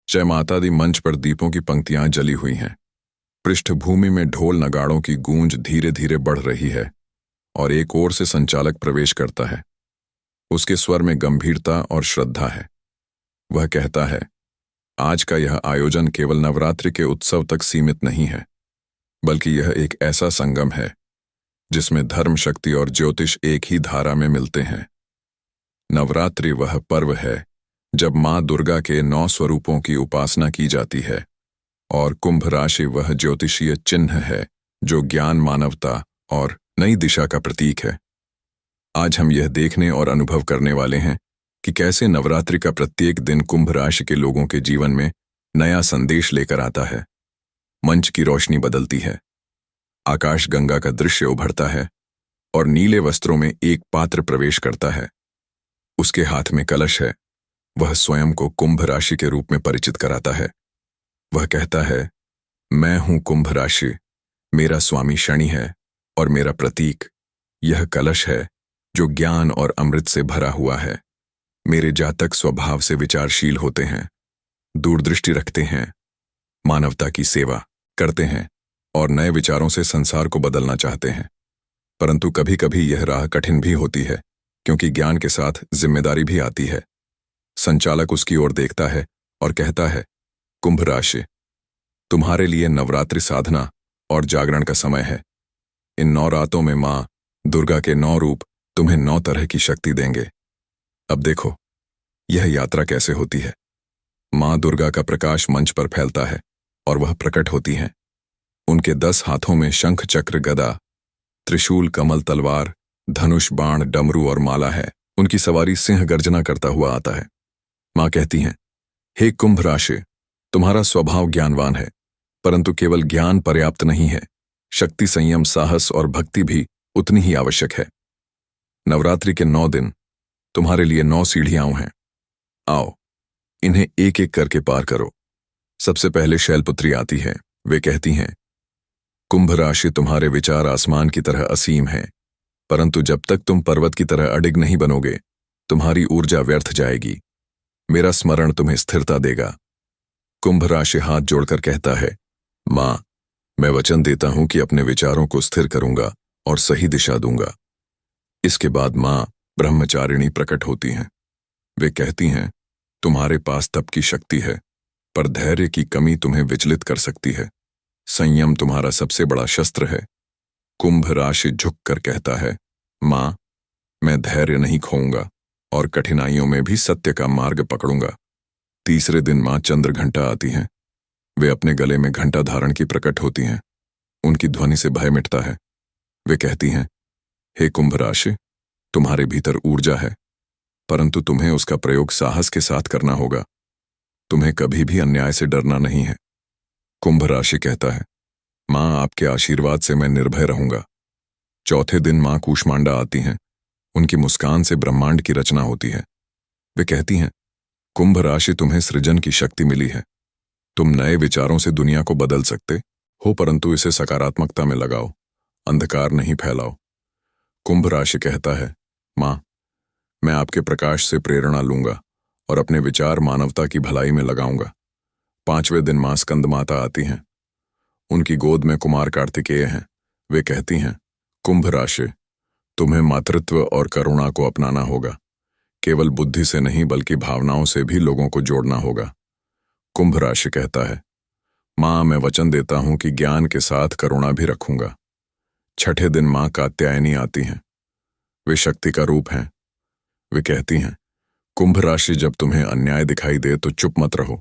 जय माता दी मंच पर दीपों की पंक्तियां जली हुई हैं। पृष्ठभूमि में ढोल नगाड़ों की गूंज धीरे धीरे बढ़ रही है और एक ओर से संचालक प्रवेश करता है। उसके स्वर में गंभीरता और श्रद्धा है। वह कहता है, आज का यह आयोजन केवल नवरात्रि के उत्सव तक सीमित नहीं है, बल्कि यह एक ऐसा संगम है जिसमें धर्म, शक्ति और ज्योतिष एक ही धारा में मिलते हैं। नवरात्रि वह पर्व है जब मां दुर्गा के 9 स्वरूपों की उपासना की जाती है, और कुंभ राशि वह ज्योतिषीय चिन्ह है जो ज्ञान, मानवता और नई दिशा का प्रतीक है। आज हम यह देखने और अनुभव करने वाले हैं कि कैसे नवरात्रि का प्रत्येक दिन कुंभ राशि के लोगों के जीवन में नया संदेश लेकर आता है। मंच की रोशनी बदलती है, आकाश गंगा का दृश्य उभरता है और नीले वस्त्रों में एक पात्र प्रवेश करता है। उसके हाथ में कलश है। वह स्वयं को कुंभ राशि के रूप में परिचित कराता है। वह कहता है, मैं हूं कुंभ राशि, मेरा स्वामी शनि है और मेरा प्रतीक यह कलश है जो ज्ञान और अमृत से भरा हुआ है। मेरे जातक स्वभाव से विचारशील होते हैं, दूरदृष्टि रखते हैं, मानवता की सेवा करते हैं और नए विचारों से संसार को बदलना चाहते हैं। परंतु कभी कभी यह राह कठिन भी होती है, क्योंकि ज्ञान के साथ जिम्मेदारी भी आती है। संचालक उसकी ओर देखता है और कहता है, कुंभ राशि, तुम्हारे लिए नवरात्रि साधना और जागरण का समय है। इन 9 रातों में मां दुर्गा के 9 रूप तुम्हें 9 तरह की शक्ति देंगे। अब देखो यह यात्रा कैसे होती है। मां दुर्गा का प्रकाश मंच पर फैलता है और वह प्रकट होती हैं। उनके 10 हाथों में शंख, चक्र, गदा, त्रिशूल, कमल, तलवार, धनुष, बाण, डमरू और माला है। उनकी सवारी सिंह गर्जना करता हुआ आता है। मां कहती हैं, हे कुंभ राशि, तुम्हारा स्वभाव ज्ञानवान है, परंतु केवल ज्ञान पर्याप्त नहीं है। शक्ति, संयम, साहस और भक्ति भी उतनी ही आवश्यक है। नवरात्रि के 9 दिन तुम्हारे लिए 9 सीढ़ियां हैं। आओ, इन्हें एक एक करके पार करो। सबसे पहले शैलपुत्री आती है। वे कहती हैं, कुंभ राशि, तुम्हारे विचार आसमान की तरह असीम हैं, परंतु जब तक तुम पर्वत की तरह अडिग नहीं बनोगे, तुम्हारी ऊर्जा व्यर्थ जाएगी। मेरा स्मरण तुम्हें स्थिरता देगा। कुंभ राशि हाथ जोड़कर कहता है, मां, मैं वचन देता हूं कि अपने विचारों को स्थिर करूंगा और सही दिशा दूंगा। इसके बाद मां ब्रह्मचारिणी प्रकट होती हैं। वे कहती हैं, तुम्हारे पास तप की शक्ति है, पर धैर्य की कमी तुम्हें विचलित कर सकती है। संयम तुम्हारा सबसे बड़ा शस्त्र है। कुंभ राशि झुककर कहता है, मां, मैं धैर्य नहीं खोऊंगा और कठिनाइयों में भी सत्य का मार्ग पकड़ूंगा। तीसरे दिन मां चंद्र घंटा आती हैं। वे अपने गले में घंटा धारण की प्रकट होती हैं। उनकी ध्वनि से भय मिटता है। वे कहती हैं, हे कुंभ राशि, तुम्हारे भीतर ऊर्जा है, परंतु तुम्हें उसका प्रयोग साहस के साथ करना होगा। तुम्हें कभी भी अन्याय से डरना नहीं है। कुंभ राशि कहता है, मां, आपके आशीर्वाद से मैं निर्भय रहूंगा। चौथे दिन मां कूष्मांडा आती हैं। उनकी मुस्कान से ब्रह्मांड की रचना होती है। वे कहती हैं, कुंभ राशि, तुम्हें सृजन की शक्ति मिली है। तुम नए विचारों से दुनिया को बदल सकते हो, परंतु इसे सकारात्मकता में लगाओ, अंधकार नहीं फैलाओ। कुंभ राशि कहता है, मां, मैं आपके प्रकाश से प्रेरणा लूंगा और अपने विचार मानवता की भलाई में लगाऊंगा। 5वें दिन मां स्कंद माता आती हैं। उनकी गोद में कुमार कार्तिकेय हैं। वे कहती हैं, कुंभ राशि, तुम्हें मातृत्व और करुणा को अपनाना होगा। केवल बुद्धि से नहीं, बल्कि भावनाओं से भी लोगों को जोड़ना होगा। कुंभ राशि कहता है, मां, मैं वचन देता हूं कि ज्ञान के साथ करुणा भी रखूंगा। 6ठे दिन मां कात्यायनी आती हैं। वे शक्ति का रूप हैं। वे कहती हैं, कुंभ राशि, जब तुम्हें अन्याय दिखाई दे तो चुप मत रहो।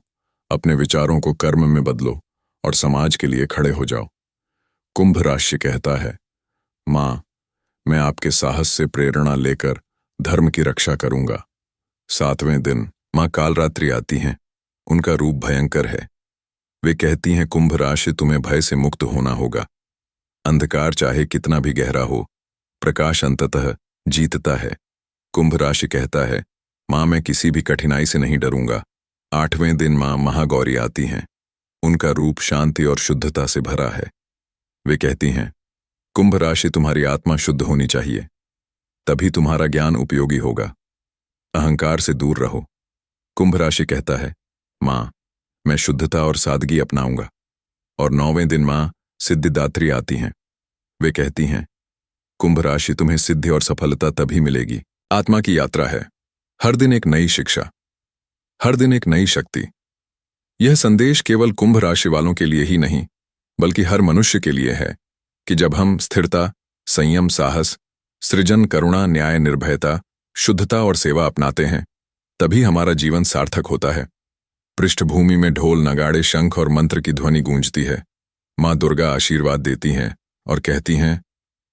अपने विचारों को कर्म में बदलो और समाज के लिए खड़े हो जाओ। कुंभ राशि कहता है, मां, मैं आपके साहस से प्रेरणा लेकर धर्म की रक्षा करूंगा। 7वें दिन मां कालरात्रि आती हैं। उनका रूप भयंकर है। वे कहती हैं, कुंभ राशि, तुम्हें भय से मुक्त होना होगा। अंधकार चाहे कितना भी गहरा हो, प्रकाश अंततः जीतता है। कुंभ राशि कहता है, मां, मैं किसी भी कठिनाई से नहीं डरूंगा। 8वें दिन मां महागौरी आती हैं। उनका रूप शांति और शुद्धता से भरा है। वे कहती हैं, कुंभ राशि, तुम्हारी आत्मा शुद्ध होनी चाहिए, तभी तुम्हारा ज्ञान उपयोगी होगा। अहंकार से दूर रहो। कुंभ राशि कहता है, मां, मैं शुद्धता और सादगी अपनाऊंगा। और 9वें दिन माँ सिद्धिदात्री आती हैं। वे कहती हैं, कुंभ राशि तुम्हें सिद्धि और सफलता तभी मिलेगी। आत्मा की यात्रा है, हर दिन एक नई शिक्षा, हर दिन एक नई शक्ति। यह संदेश केवल कुंभ राशि वालों के लिए ही नहीं, बल्कि हर मनुष्य के लिए है कि जब हम स्थिरता, संयम, साहस, सृजन, करुणा, न्याय, निर्भयता, शुद्धता और सेवा अपनाते हैं, तभी हमारा जीवन सार्थक होता है। पृष्ठभूमि में ढोल, नगाड़े, शंख और मंत्र की ध्वनि गूंजती है। माँ दुर्गा आशीर्वाद देती हैं और कहती हैं,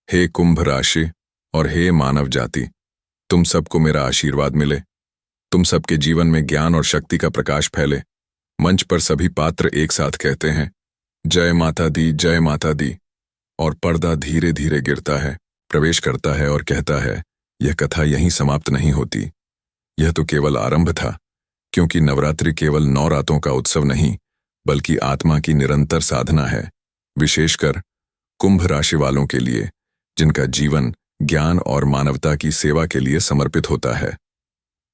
हे कुंभ राशि और हे मानव जाति, तुम सबको मेरा आशीर्वाद मिले। तुम सबके जीवन में ज्ञान और शक्ति का प्रकाश फैले। मंच पर सभी पात्र एक साथ कहते हैं, जय माता दी, जय माता दी। और पर्दा धीरे धीरे गिरता है, प्रवेश करता है और कहता है, यह कथा यहीं समाप्त नहीं होती। यह तो केवल आरंभ था, क्योंकि नवरात्रि केवल 9 रातों का उत्सव नहीं, बल्कि आत्मा की निरंतर साधना है, विशेषकर कुंभ राशि वालों के लिए, जिनका जीवन ज्ञान और मानवता की सेवा के लिए समर्पित होता है।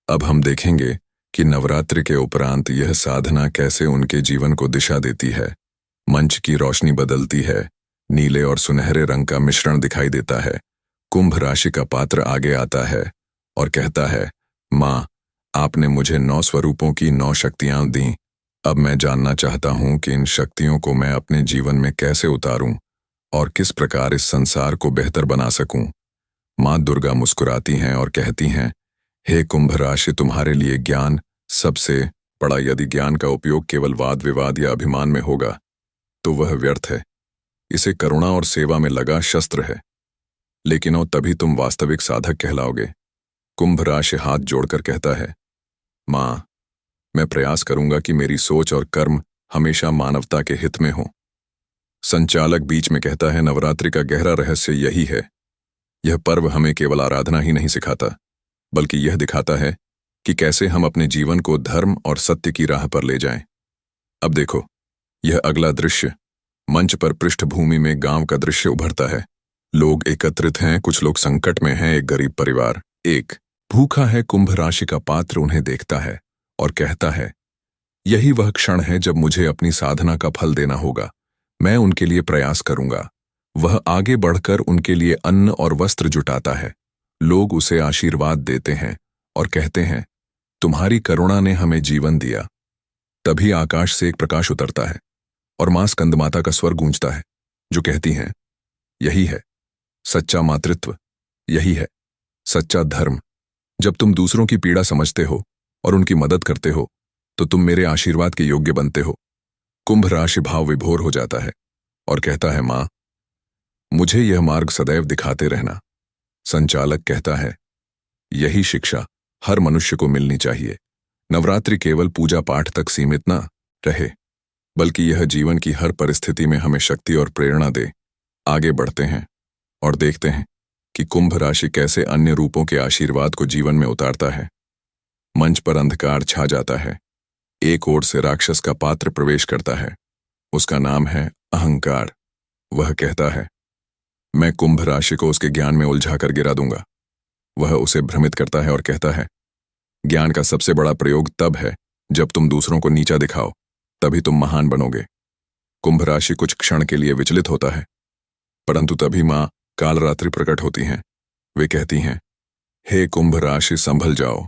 अब हम देखेंगे कि नवरात्रि के उपरांत यह साधना कैसे उनके जीवन को दिशा देती है। मंच की रोशनी बदलती है, नीले और सुनहरे रंग का मिश्रण दिखाई देता है। कुंभ राशि का पात्र आगे आता है और कहता है, माँ, आपने मुझे 9 स्वरूपों की 9 शक्तियां दी। अब मैं जानना चाहता हूं कि इन शक्तियों को मैं अपने जीवन में कैसे उतारूं और किस प्रकार इस संसार को बेहतर बना सकूं। माँ दुर्गा मुस्कुराती हैं और कहती हैं, हे कुंभ राशि, तुम्हारे लिए ज्ञान सबसे बड़ा। यदि ज्ञान का उपयोग केवल वाद विवाद या अभिमान में होगा, तो वह व्यर्थ है। इसे करुणा और सेवा में लगा शस्त्र है। लेकिन और तभी तुम वास्तविक साधक कहलाओगे। कुंभ राशि हाथ जोड़कर कहता है, माँ, मैं प्रयास करूंगा कि मेरी सोच और कर्म हमेशा मानवता के हित में हो। संचालक बीच में कहता है, नवरात्रि का गहरा रहस्य यही है। यह पर्व हमें केवल आराधना ही नहीं सिखाता, बल्कि यह दिखाता है कि कैसे हम अपने जीवन को धर्म और सत्य की राह पर ले जाएं। अब देखो, यह अगला दृश्य। मंच पर पृष्ठभूमि में गांव का दृश्य उभरता है। लोग एकत्रित हैं, कुछ लोग संकट में हैं। एक गरीब परिवार, एक भूखा है। कुंभ राशि का पात्र उन्हें देखता है और कहता है, यही वह क्षण है जब मुझे अपनी साधना का फल देना होगा। मैं उनके लिए प्रयास करूंगा। वह आगे बढ़कर उनके लिए अन्न और वस्त्र जुटाता है। लोग उसे आशीर्वाद देते हैं और कहते हैं, तुम्हारी करुणा ने हमें जीवन दिया। तभी आकाश से एक प्रकाश उतरता है और मां स्कंदमाता का स्वर गूंजता है, जो कहती हैं, यही है सच्चा मातृत्व, यही है सच्चा धर्म। जब तुम दूसरों की पीड़ा समझते हो और उनकी मदद करते हो, तो तुम मेरे आशीर्वाद के योग्य बनते हो। कुंभ राशि भाव विभोर हो जाता है और कहता है, मां, मुझे यह मार्ग सदैव दिखाते रहना। संचालक कहता है, यही शिक्षा हर मनुष्य को मिलनी चाहिए। नवरात्रि केवल पूजा पाठ तक सीमित न रहे, बल्कि यह जीवन की हर परिस्थिति में हमें शक्ति और प्रेरणा दे। आगे बढ़ते हैं और देखते हैं कि कुंभ राशि कैसे अन्य रूपों के आशीर्वाद को जीवन में उतारता है। मंच पर अंधकार छा जाता है। एक ओर से राक्षस का पात्र प्रवेश करता है। उसका नाम है अहंकार। वह कहता है, मैं कुंभ राशि को उसके ज्ञान में उलझाकर गिरा दूंगा। वह उसे भ्रमित करता है और कहता है, ज्ञान का सबसे बड़ा प्रयोग तब है जब तुम दूसरों को नीचा दिखाओ, तभी तुम महान बनोगे। कुंभ राशि कुछ क्षण के लिए विचलित होता है, परंतु तभी मां कालरात्रि प्रकट होती हैं। वे कहती हैं, हे कुंभ राशि, संभल जाओ।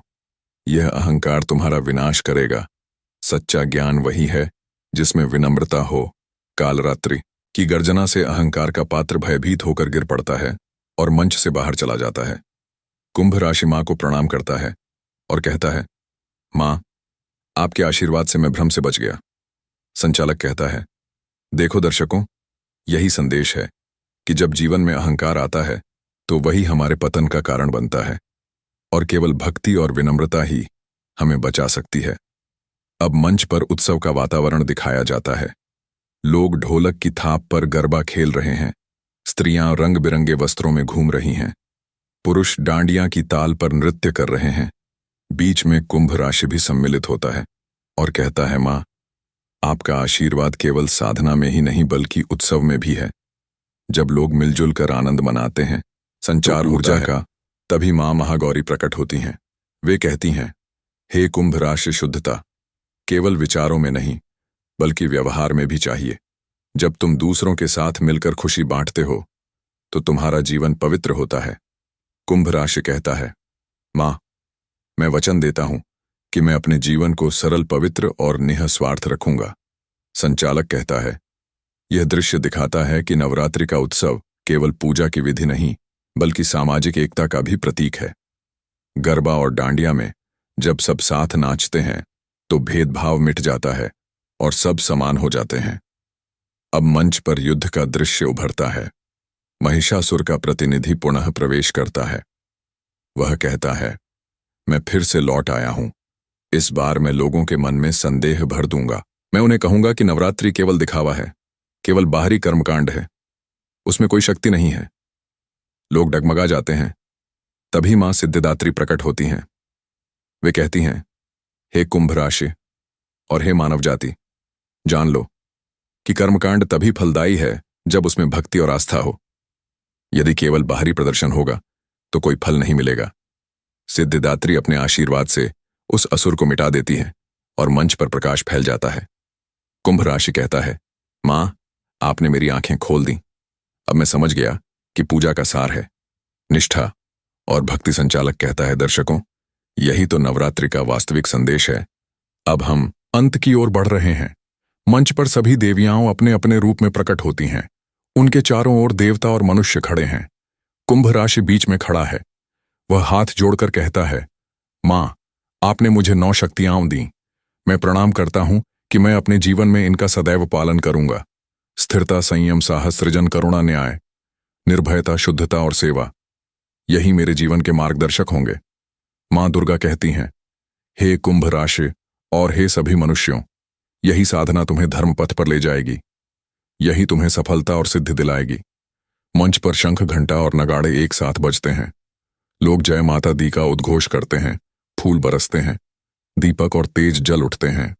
यह अहंकार तुम्हारा विनाश करेगा। सच्चा ज्ञान वही है जिसमें विनम्रता हो। कालरात्रि की गर्जना से अहंकार का पात्र भयभीत होकर गिर पड़ता है और मंच से बाहर चला जाता है। कुंभ राशि मां को प्रणाम करता है और कहता है, मां, आपके आशीर्वाद से मैं भ्रम से बच गया। संचालक कहता है, देखो दर्शकों, यही संदेश है कि जब जीवन में अहंकार आता है तो वही हमारे पतन का कारण बनता है, और केवल भक्ति और विनम्रता ही हमें बचा सकती है। अब मंच पर उत्सव का वातावरण दिखाया जाता है। लोग ढोलक की थाप पर गरबा खेल रहे हैं। स्त्रियां रंग बिरंगे वस्त्रों में घूम रही हैं। पुरुष डांडियां की ताल पर नृत्य कर रहे हैं। बीच में कुंभ राशि भी सम्मिलित होता है और कहता है, मां, आपका आशीर्वाद केवल साधना में ही नहीं बल्कि उत्सव में भी है। जब लोग मिलजुल कर आनंद मनाते हैं, संचार ऊर्जा का, तभी मां महागौरी प्रकट होती हैं। वे कहती हैं, हे कुंभ राशि, शुद्धता केवल विचारों में नहीं बल्कि व्यवहार में भी चाहिए। जब तुम दूसरों के साथ मिलकर खुशी बांटते हो तो तुम्हारा जीवन पवित्र होता है। कुंभ राशि कहता है, मां, मैं वचन देता हूं कि मैं अपने जीवन को सरल, पवित्र और निःस्वार्थ रखूंगा। संचालक कहता है, यह दृश्य दिखाता है कि नवरात्रि का उत्सव केवल पूजा की विधि नहीं बल्कि सामाजिक एकता का भी प्रतीक है। गरबा और डांडिया में जब सब साथ नाचते हैं तो भेदभाव मिट जाता है और सब समान हो जाते हैं। अब मंच पर युद्ध का दृश्य उभरता है। महिषासुर का प्रतिनिधि पुनः प्रवेश करता है। वह कहता है, मैं फिर से लौट आया हूं। इस बार मैं लोगों के मन में संदेह भर दूंगा। मैं उन्हें कहूंगा कि नवरात्रि केवल दिखावा है, केवल बाहरी कर्मकांड है, उसमें कोई शक्ति नहीं है। लोग डगमगा जाते हैं। तभी मां सिद्धिदात्री प्रकट होती हैं। वे कहती हैं, हे कुंभ राशि और हे मानव जाति, जान लो कि कर्मकांड तभी फलदायी है जब उसमें भक्ति और आस्था हो। यदि केवल बाहरी प्रदर्शन होगा तो कोई फल नहीं मिलेगा। सिद्धिदात्री अपने आशीर्वाद से उस असुर को मिटा देती है और मंच पर प्रकाश फैल जाता है। कुंभ राशि कहता है, मां, आपने मेरी आंखें खोल दी। अब मैं समझ गया कि पूजा का सार है निष्ठा और भक्ति। संचालक कहता है, दर्शकों, यही तो नवरात्रि का वास्तविक संदेश है। अब हम अंत की ओर बढ़ रहे हैं। मंच पर सभी देवियां अपने अपने रूप में प्रकट होती हैं। उनके चारों ओर देवता और मनुष्य खड़े हैं। कुंभ राशि बीच में खड़ा है। वह हाथ जोड़कर कहता है, मां, आपने मुझे 9 शक्तियां दी। मैं प्रणाम करता हूं कि मैं अपने जीवन में इनका सदैव पालन करूंगा। स्थिरता, संयम, साहस, सृजन, करुणा, न्याय, निर्भयता, शुद्धता और सेवा, यही मेरे जीवन के मार्गदर्शक होंगे। मां दुर्गा कहती हैं, हे कुंभ राशि और हे सभी मनुष्यों, यही साधना तुम्हें धर्म पथ पर ले जाएगी। यही तुम्हें सफलता और सिद्धि दिलाएगी। मंच पर शंख, घंटा और नगाड़े एक साथ बजते हैं। लोग जय माता दी का उद्घोष करते हैं। फूल बरसते हैं। दीपक और तेज जल उठते हैं।